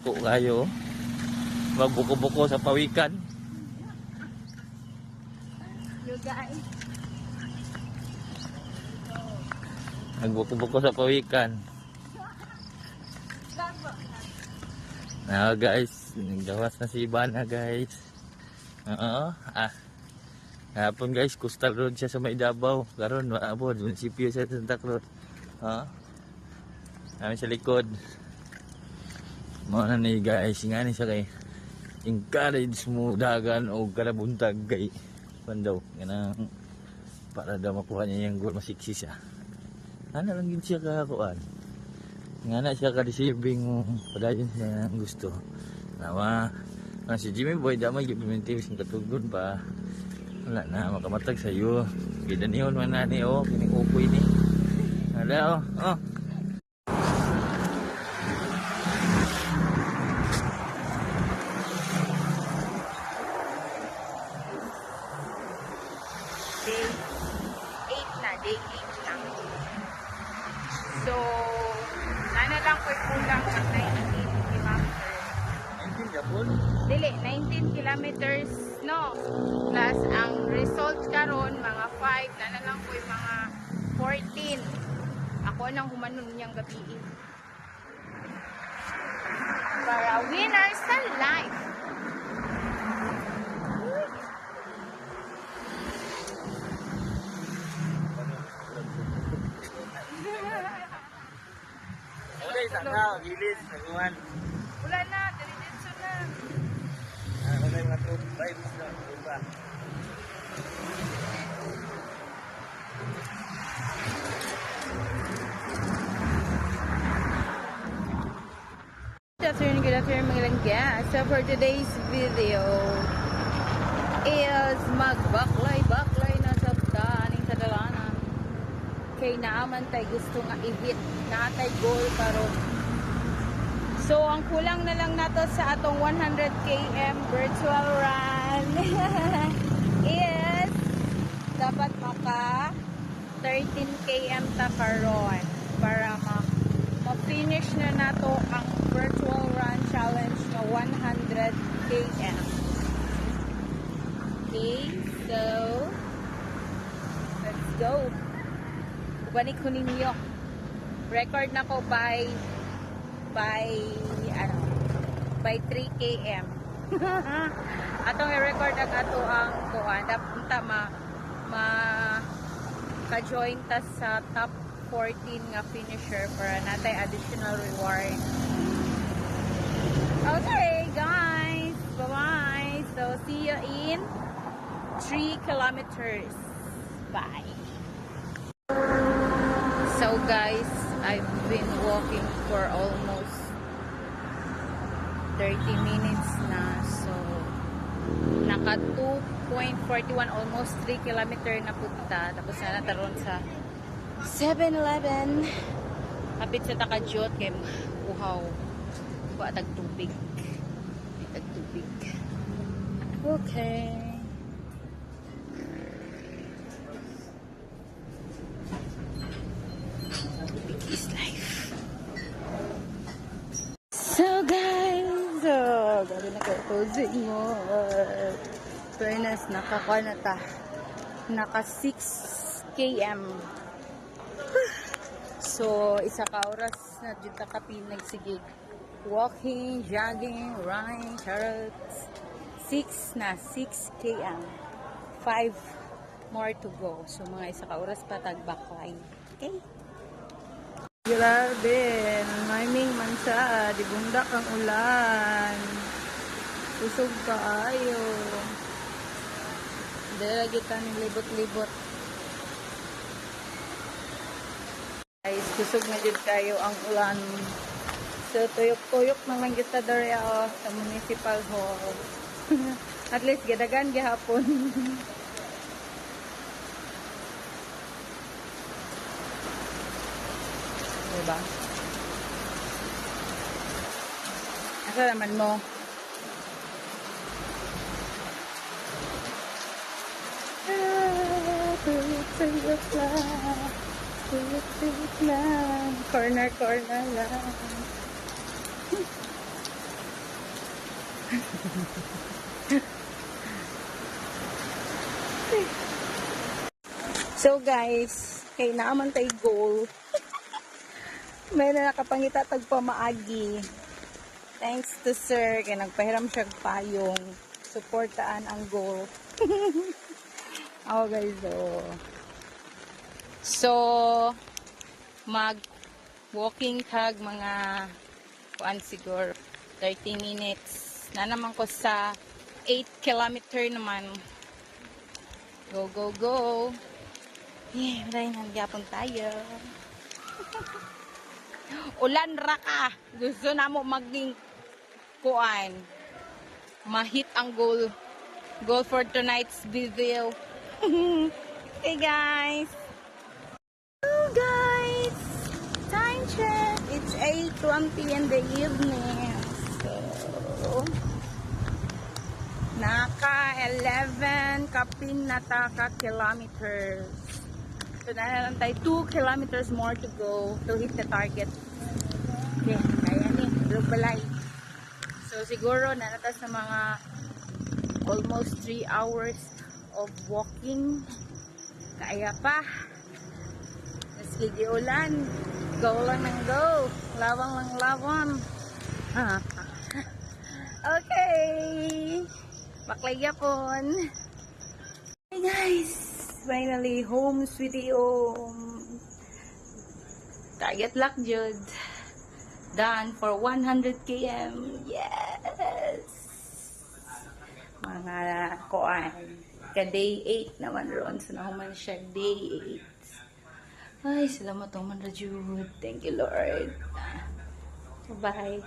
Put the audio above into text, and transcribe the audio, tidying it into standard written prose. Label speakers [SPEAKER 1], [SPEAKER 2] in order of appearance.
[SPEAKER 1] Buko kayo. Magbuko-buko sa pawikan.
[SPEAKER 2] You guys.
[SPEAKER 1] Magbuko-buko sa pawikan. Guys, naggawas na si Ivana guys. Hapon guys, coastal road siya sa May Davao. Karon maabot munisipyo sa Santa Cruz. Kami sa likod. Mao na ni guys, nga ni siya kay encourage mo dagan o kalabuntag kay pandaw kanang para daw makuha niya yung goal, masiksi siya. Ano lang yun siya kakuan. Nga na siya ka-receiving padayon siya ang gusto. Nawa, si Jimmy Boy damay implementation sing katugon pa. Wala na makamatag sa iyo. Gidanihon man na ni kining upoy ni. Hala oh.
[SPEAKER 2] 8 na, day 8 lang. So, nana lang ko kulang ng 19 kilometers.
[SPEAKER 1] 19 yapon?
[SPEAKER 2] Dili, 19 kilometers, no. Plus, ang result karon mga 5, nana lang ko mga 14. Ako nang humanon niyang gabi. Para winners sa life.
[SPEAKER 1] Okay, sana gilis naguan.
[SPEAKER 2] Wala na, diretso na.
[SPEAKER 1] Wala yung mga vibes na iba.
[SPEAKER 2] Good afternoon mga langga. So for today's video is magbaklay-baklay na sa daning sa dalanan. Kay naaman tay gusto nga i-hit na tay goal karon. So ang kulang na lang nato sa atong 100 km virtual run is dapat maka 13 km ta karon para ma-finish na nato ang virtual run challenge na 100 km. Okay, so let's go. Balik ko ninyo. Record na ko by 3 km. Atong i-record ang ato ang kuan. Dapat ka-join ta sa top 14 nga finisher para natay additional reward. Okay, guys. Bye-bye. So, see you in 3 kilometers. Bye. So, guys, I've been walking for almost 30 minutes na. So, naka 2.41, almost 3 kilometer na punta. Tapos na nataron sa 7-Eleven. Kapit sa Takajot kay uhaw. Tagtubig. Tagtubig. Okay. Tubig is life. So guys, gari na ko closing mo. Fairness, nakakuha na ta. Naka 6 km. So, isa ka oras na dito ka pinagsigig. Walking, jogging, running, chariots. 6 km. 5 more to go. So, mga isa ka oras pa tag-backline. Okay? Grabe, maiming man siya. Di bundak ang ulan. Usog ka ayo. Dala kita ng libot-libot. Guys, kusog na dyan kayo ang ulan. So, tuyok-tuyok naman kita dara sa municipal hall. At least, gadagan gihapon. Diba? Asa naman mo? Tuyok-tuyok lang. Tuyok-tuyok lang. Corner lang. So guys, kay naaman tay goal. May na nakapangita tag pamaagi. Thanks to sir kay nagpahiram siya og payong. Suportaan ang goal. Ako guys, so mag walking tag mga kuan siguro 30 minutes. Na naman ko sa 8 kilometer naman. Go, go, go. Yeah, maraming hanggapon tayo. Ulan raka. Gusto na mo maging kuan. Ma-hit ang goal. Goal for tonight's video. Hey guys. Hello guys. Time check. It's 8:20 in the evening. So, naka 11 kapin na taka kilometers. So, na lang tayo 2 kilometers more to go to hit the target. Okay, kaya ni, balay. So, siguro, nanatas na mga almost 3 hours of walking. Kaya pa. Sige ulan. Go lang ng go. Lawang lang lawang. Okay. Baklay yapon. Hey guys. Finally, home sweetie home. Target lock jud. Done for 100 km. Yes. Mga koan. Ka day 8 naman ron. So, nahuman siya day 8. Ay, salamat naman, Rajud. Thank you, Lord. Bye.